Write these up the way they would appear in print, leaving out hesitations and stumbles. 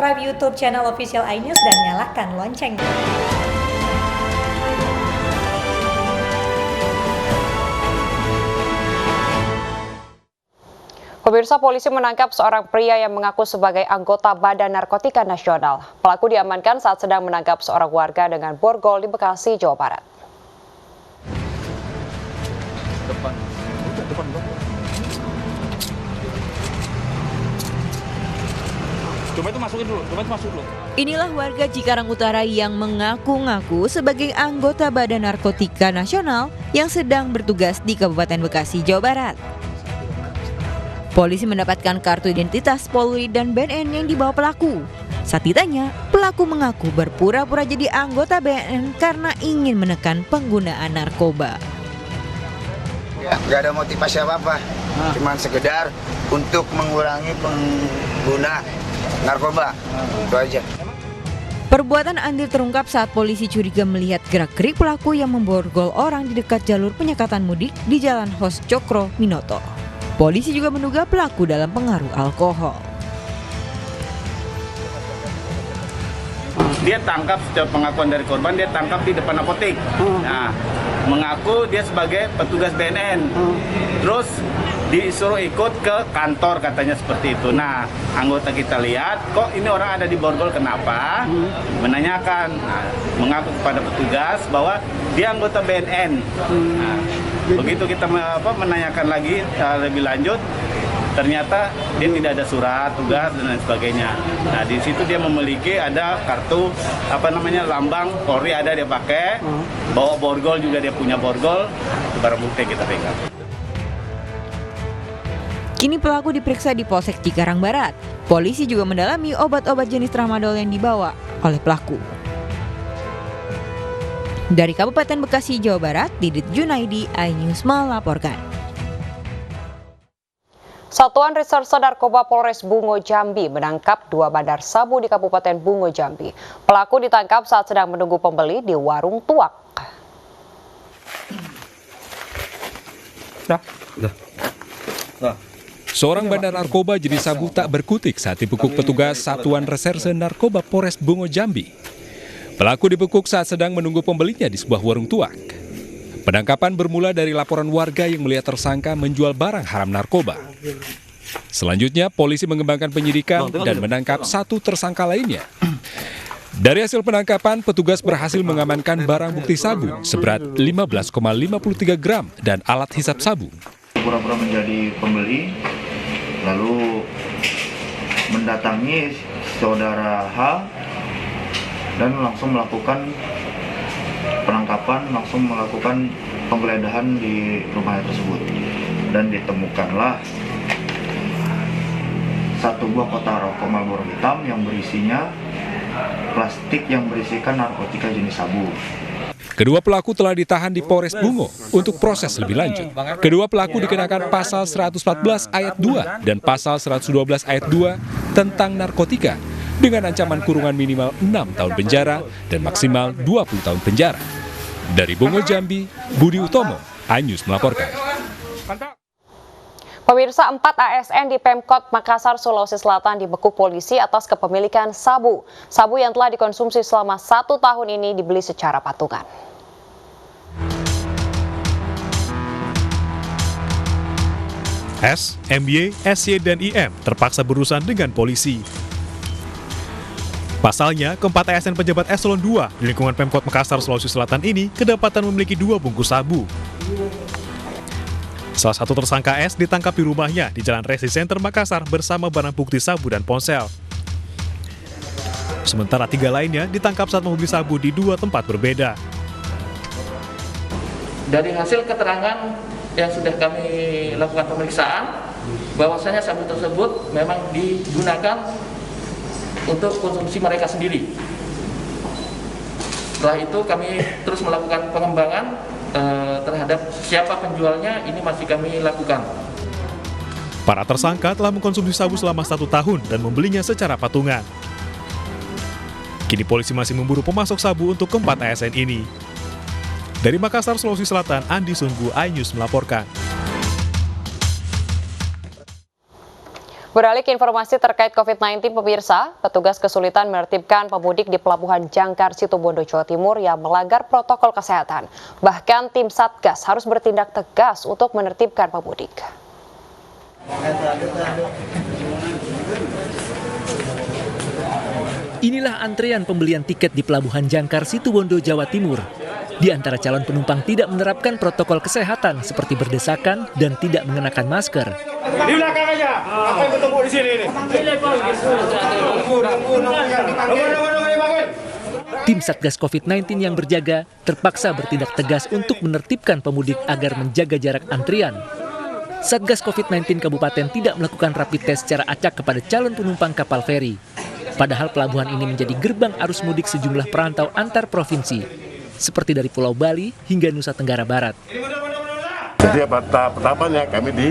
subscribe YouTube channel Official iNews dan nyalakan loncengnya. Pemirsa, polisi menangkap seorang pria yang mengaku sebagai anggota Badan Narkotika Nasional. Pelaku diamankan saat sedang menangkap seorang warga dengan borgol di Bekasi, Jawa Barat. Coba itu masukin dulu. Inilah warga Cikarang Utara yang mengaku-ngaku sebagai anggota Badan Narkotika Nasional yang sedang bertugas di Kabupaten Bekasi, Jawa Barat. Polisi mendapatkan kartu identitas Polri dan BNN yang dibawa pelaku. Saat ditanya, pelaku mengaku berpura-pura jadi anggota BNN karena ingin menekan penggunaan narkoba. Ya, nggak ada motivasi apa-apa, cuma sekedar untuk mengurangi pengguna narkoba, itu aja. Perbuatan Andir terungkap saat polisi curiga melihat gerak-gerik pelaku yang memborgol orang di dekat jalur penyekatan mudik di Jalan Hos Cokro Minoto. Polisi juga menduga pelaku dalam pengaruh alkohol. Dia tangkap, setiap pengakuan dari korban, dia tangkap di depan apotek. Nah, mengaku dia sebagai petugas BNN. Terus disuruh ikut ke kantor, katanya seperti itu. Nah, anggota kita lihat, kok ini orang ada di borgol, kenapa? Menanyakan, mengaku kepada petugas bahwa dia anggota BNN. Nah, begitu kita menanyakan lagi lebih lanjut, ternyata dia tidak ada surat tugas dan lain sebagainya. Nah, di situ dia memiliki ada kartu lambang Polri, ada dia pakai, bawa borgol juga, dia punya borgol, barang bukti kita pegang. Kini pelaku diperiksa di Polsek Cikarang Barat. Polisi juga mendalami obat-obat jenis tramadol yang dibawa oleh pelaku. Dari Kabupaten Bekasi, Jawa Barat, Didit Junaidi, iNews melaporkan. Satuan Reserse Narkoba Polres Bungo Jambi menangkap 2 bandar sabu di Kabupaten Bungo Jambi. Pelaku ditangkap saat sedang menunggu pembeli di warung tuak. Seorang bandar narkoba jenis sabu tak berkutik saat dibekuk petugas Satuan Reserse Narkoba Polres Bungo Jambi. Pelaku dibekuk saat sedang menunggu pembelinya di sebuah warung tuak. Penangkapan bermula dari laporan warga yang melihat tersangka menjual barang haram narkoba. Selanjutnya, polisi mengembangkan penyidikan dan menangkap 1 tersangka lainnya. Dari hasil penangkapan, petugas berhasil mengamankan barang bukti sabu seberat 15,53 gram dan alat hisap sabu. Pura-pura menjadi pembeli, lalu mendatangi saudara H dan langsung melakukan penangkapan, langsung melakukan penggeledahan di rumah tersebut. Dan ditemukanlah 1 buah kotak rokok Marlboro hitam yang berisinya plastik yang berisikan narkotika jenis sabu. Kedua pelaku telah ditahan di Polres Bungo untuk proses lebih lanjut. Kedua pelaku dikenakan pasal 114 ayat 2 dan pasal 112 ayat 2 tentang narkotika dengan ancaman kurungan minimal 6 tahun penjara dan maksimal 20 tahun penjara. Dari Bungo Jambi, Budi Utomo, iNews melaporkan. Pemirsa, 4 ASN di Pemkot Makassar, Sulawesi Selatan dibekuk polisi atas kepemilikan sabu. Sabu yang telah dikonsumsi selama 1 tahun ini dibeli secara patungan. S, MY, SY, dan IM terpaksa berurusan dengan polisi. Pasalnya, keempat ASN pejabat eselon 2 di lingkungan Pemkot Makassar, Sulawesi Selatan ini kedapatan memiliki 2 bungkus sabu. Salah satu tersangka S ditangkap di rumahnya di Jalan Resi Center Makassar bersama barang bukti sabu dan ponsel. Sementara 3 lainnya ditangkap saat membeli sabu di 2 tempat berbeda. Dari hasil keterangan yang sudah kami lakukan pemeriksaan, bahwasanya sabu tersebut memang digunakan untuk konsumsi mereka sendiri. Setelah itu kami terus melakukan pengembangan terhadap siapa penjualnya, ini masih kami lakukan. Para tersangka telah mengkonsumsi sabu selama 1 tahun dan membelinya secara patungan. Kini polisi masih memburu pemasok sabu untuk keempat ASN ini. Dari Makassar, Sulawesi Selatan, Andi Sunggu, iNews melaporkan. Beralih ke informasi terkait COVID-19, pemirsa, petugas kesulitan menertibkan pemudik di Pelabuhan Jangkar, Situbondo, Jawa Timur yang melanggar protokol kesehatan. Bahkan tim Satgas harus bertindak tegas untuk menertibkan pemudik. Inilah antrean pembelian tiket di Pelabuhan Jangkar, Situbondo, Jawa Timur. Di antara calon penumpang tidak menerapkan protokol kesehatan seperti berdesakan dan tidak mengenakan masker. Di belakang aja. Apa yang bertemu di sini ini? Tim Satgas COVID-19 yang berjaga terpaksa bertindak tegas untuk menertibkan pemudik agar menjaga jarak antrian. Satgas COVID-19 Kabupaten tidak melakukan rapid test secara acak kepada calon penumpang kapal feri. Padahal pelabuhan ini menjadi gerbang arus mudik sejumlah perantau antar provinsi, seperti dari Pulau Bali hingga Nusa Tenggara Barat. Jadi tahap-tahapannya kami di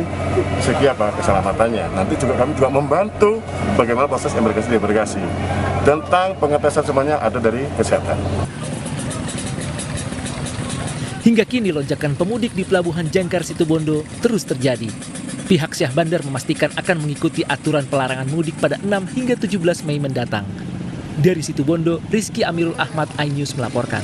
segi keselamatannya. Nanti kami juga membantu bagaimana proses imigrasi tentang pengetesan semuanya ada dari kesehatan. Hingga kini lonjakan pemudik di Pelabuhan Jangkar, Situbondo terus terjadi. Pihak Syah Bandar memastikan akan mengikuti aturan pelarangan mudik pada 6 hingga 17 Mei mendatang. Dari Situbondo, Rizky Amirul Ahmad, iNews melaporkan.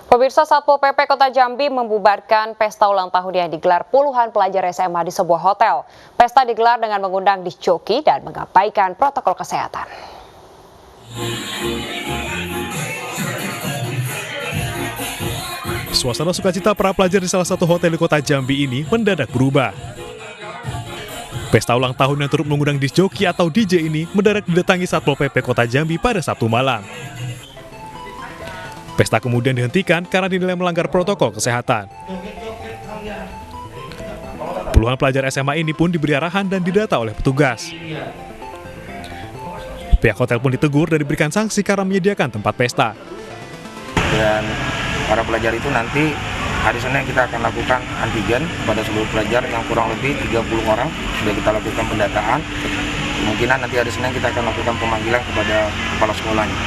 Pemirsa, Satpol PP Kota Jambi membubarkan pesta ulang tahun yang digelar puluhan pelajar SMA di sebuah hotel. Pesta digelar dengan mengundang disc joki dan mengabaikan protokol kesehatan. Suasana sukacita para pelajar di salah satu hotel di Kota Jambi ini mendadak berubah. Pesta ulang tahun yang turut mengundang disc joki atau DJ ini mendadak didatangi Satpol PP Kota Jambi pada Sabtu malam. Pesta kemudian dihentikan karena dinilai melanggar protokol kesehatan. Puluhan pelajar SMA ini pun diberi arahan dan didata oleh petugas. Pihak hotel pun ditegur dan diberikan sanksi karena menyediakan tempat pesta. Dan para pelajar itu nanti hari Senin kita akan lakukan antigen pada seluruh pelajar yang kurang lebih 30 orang. Sudah kita lakukan pendataan. Kemungkinan nanti hari Senin kita akan lakukan pemanggilan kepada kepala sekolahnya.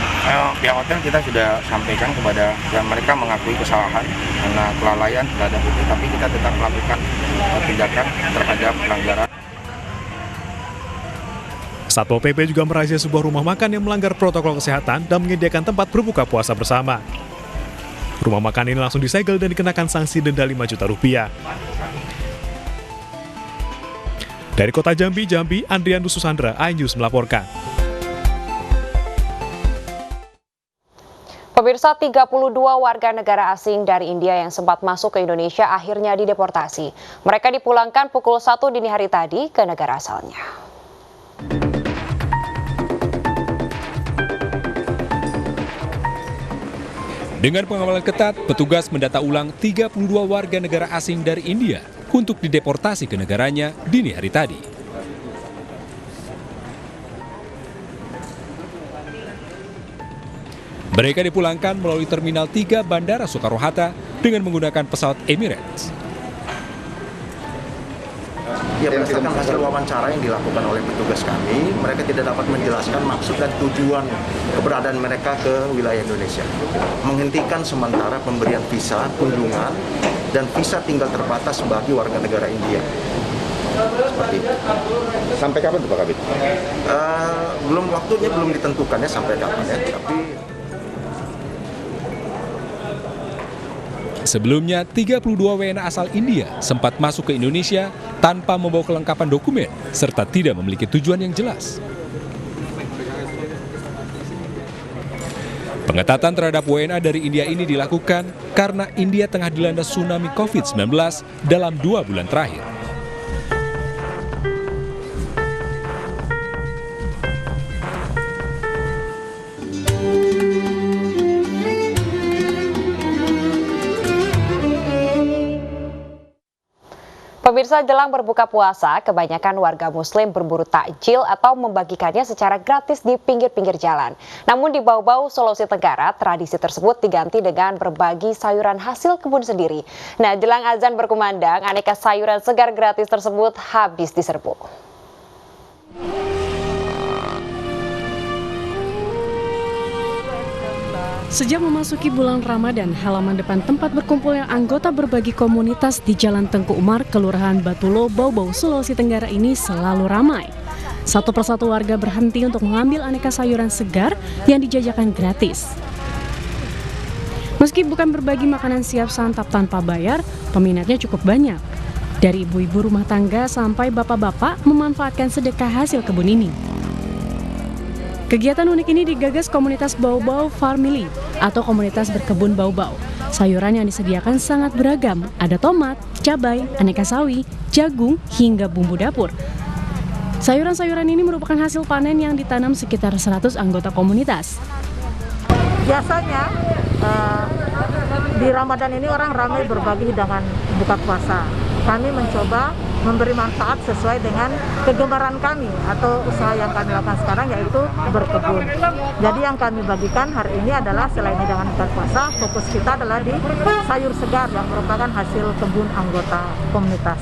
Pihak hotel kita sudah sampaikan kepada yang mereka mengakui kesalahan karena kelalaian terhadap itu, tapi kita tetap melakukan tindakan terhadap pelanggaran. Satpol PP juga merazia sebuah rumah makan yang melanggar protokol kesehatan dan menyediakan tempat berbuka puasa bersama. Rumah makan ini langsung disegel dan dikenakan sanksi denda 5 juta rupiah. Dari Kota Jambi, Andrian Susandra, iNews melaporkan. Pemirsa, 32 warga negara asing dari India yang sempat masuk ke Indonesia akhirnya dideportasi. Mereka dipulangkan pukul 1 dini hari tadi ke negara asalnya. Dengan pengawalan ketat, petugas mendata ulang 32 warga negara asing dari India untuk dideportasi ke negaranya dini hari tadi. Mereka dipulangkan melalui Terminal 3 Bandara Soekarno-Hatta dengan menggunakan pesawat Emirates. Ya, berdasarkan hasil wawancara yang dilakukan oleh petugas kami, mereka tidak dapat menjelaskan maksud dan tujuan keberadaan mereka ke wilayah Indonesia. Menghentikan sementara pemberian visa kunjungan dan visa tinggal terbatas bagi warga negara India. Seperti itu. Sampai kapan tuh Pak Kabit? Belum waktunya belum ditentukan ya sampai kapan ya, tapi Sebelumnya, 32 WNA asal India sempat masuk ke Indonesia tanpa membawa kelengkapan dokumen serta tidak memiliki tujuan yang jelas. Pengetatan terhadap WNA dari India ini dilakukan karena India tengah dilanda tsunami COVID-19 dalam 2 bulan terakhir. Pemirsa, jelang berbuka puasa, kebanyakan warga Muslim berburu takjil atau membagikannya secara gratis di pinggir-pinggir jalan. Namun di Bau-Bau, Sulawesi Tenggara, tradisi tersebut diganti dengan berbagi sayuran hasil kebun sendiri. Nah, jelang azan berkumandang, aneka sayuran segar gratis tersebut habis diserbu. Sejak memasuki bulan Ramadan, halaman depan tempat berkumpulnya anggota berbagai komunitas di Jalan Tengku Umar, Kelurahan Batulo, Bau-Bau, Sulawesi Tenggara ini selalu ramai. Satu persatu warga berhenti untuk mengambil aneka sayuran segar yang dijajakan gratis. Meski bukan berbagi makanan siap santap tanpa bayar, peminatnya cukup banyak. Dari ibu-ibu rumah tangga sampai bapak-bapak memanfaatkan sedekah hasil kebun ini. Kegiatan unik ini digagas komunitas Bau-Bau Family atau komunitas berkebun Bau-Bau. Sayuran yang disediakan sangat beragam, ada tomat, cabai, aneka sawi, jagung, hingga bumbu dapur. Sayuran-sayuran ini merupakan hasil panen yang ditanam sekitar 100 anggota komunitas. Biasanya di Ramadan ini orang ramai berbagi hidangan buka puasa. Kami mencoba memberi manfaat sesuai dengan kegemaran kami atau usaha yang kami lakukan sekarang, yaitu berkebun. Jadi yang kami bagikan hari ini adalah selain hidangan buka puasa, fokus kita adalah di sayur segar yang merupakan hasil kebun anggota komunitas.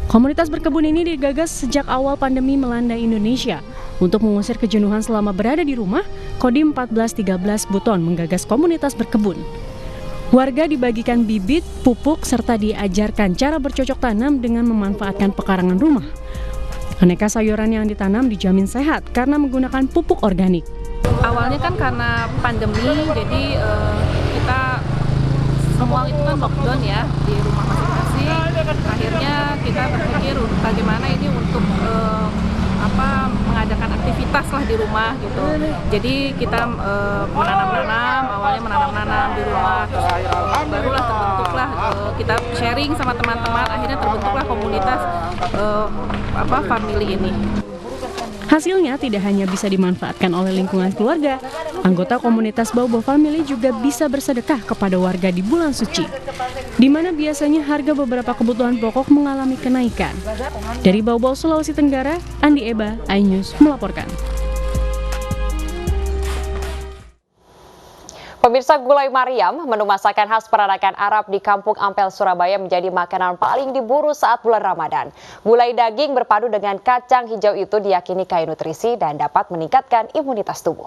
Komunitas berkebun ini digagas sejak awal pandemi melanda Indonesia. Untuk mengusir kejenuhan selama berada di rumah, Kodim 1413 Buton menggagas komunitas berkebun. Warga dibagikan bibit, pupuk, serta diajarkan cara bercocok tanam dengan memanfaatkan pekarangan rumah. Aneka sayuran yang ditanam dijamin sehat karena menggunakan pupuk organik. Awalnya kan karena pandemi, jadi kita semua itu kan lockdown ya di rumah masing-masing. Akhirnya kita berpikir bagaimana ini untuk mengadakan aktivitas lah di rumah gitu. Jadi kita menanam-nanam, awalnya menanam-nanam di rumah, terus barulah terbentuklah kita sharing sama teman-teman, akhirnya terbentuklah komunitas family ini. Hasilnya tidak hanya bisa dimanfaatkan oleh lingkungan keluarga, anggota komunitas Bau-Bau Family juga bisa bersedekah kepada warga di bulan suci, di mana biasanya harga beberapa kebutuhan pokok mengalami kenaikan. Dari Bau-Bau, Sulawesi Tenggara, Andi Eba, iNews melaporkan. Pemirsa, gulai Mariam, menu masakan khas peranakan Arab di Kampung Ampel, Surabaya menjadi makanan paling diburu saat bulan Ramadan. Gulai daging berpadu dengan kacang hijau itu diyakini kaya nutrisi dan dapat meningkatkan imunitas tubuh.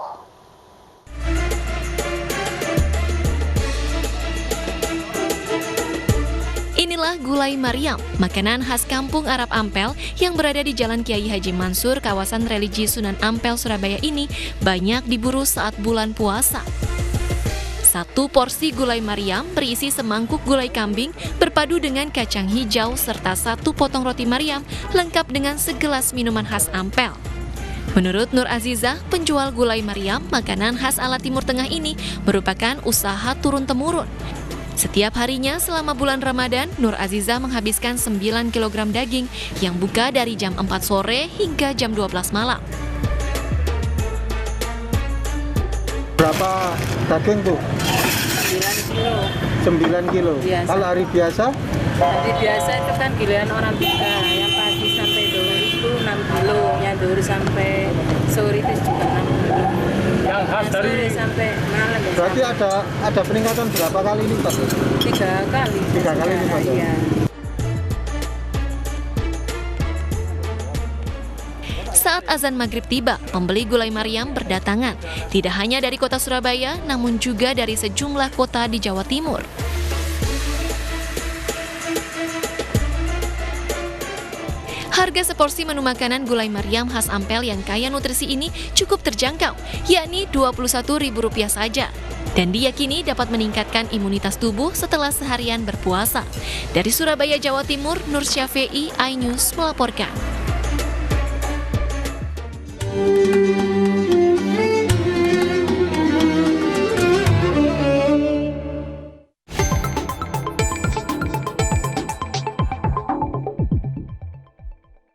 Inilah gulai Mariam, makanan khas Kampung Arab Ampel yang berada di Jalan Kiai Haji Mansur, kawasan religi Sunan Ampel, Surabaya ini banyak diburu saat bulan puasa. Satu porsi gulai Mariam berisi semangkuk gulai kambing berpadu dengan kacang hijau serta satu potong roti Mariam lengkap dengan segelas minuman khas Ampel. Menurut Nur Azizah, penjual gulai Mariam, makanan khas ala Timur Tengah ini merupakan usaha turun-temurun. Setiap harinya selama bulan Ramadan, Nur Azizah menghabiskan 9 kg daging yang buka dari jam 4 sore hingga jam 12 malam. Berapa daging tuh? 9 kilo. Biasa. Kalau hari biasa? Hari biasa itu kan giliran orang kita, yang pagi sampai zuhur itu 6 kilo, yang zuhur sampai sore itu juga 6 kilo. Yang khas dari sore sampai malam. Berarti ada peningkatan berapa kali lipat? 3 kali. 3 kali lipat. Iya. Saat azan maghrib tiba, pembeli gulai Mariam berdatangan. Tidak hanya dari kota Surabaya, namun juga dari sejumlah kota di Jawa Timur. Harga seporsi menu makanan gulai Mariam khas Ampel yang kaya nutrisi ini cukup terjangkau, yakni Rp21.000 saja. Dan diyakini dapat meningkatkan imunitas tubuh setelah seharian berpuasa. Dari Surabaya, Jawa Timur, Nur Syafei, iNews melaporkan.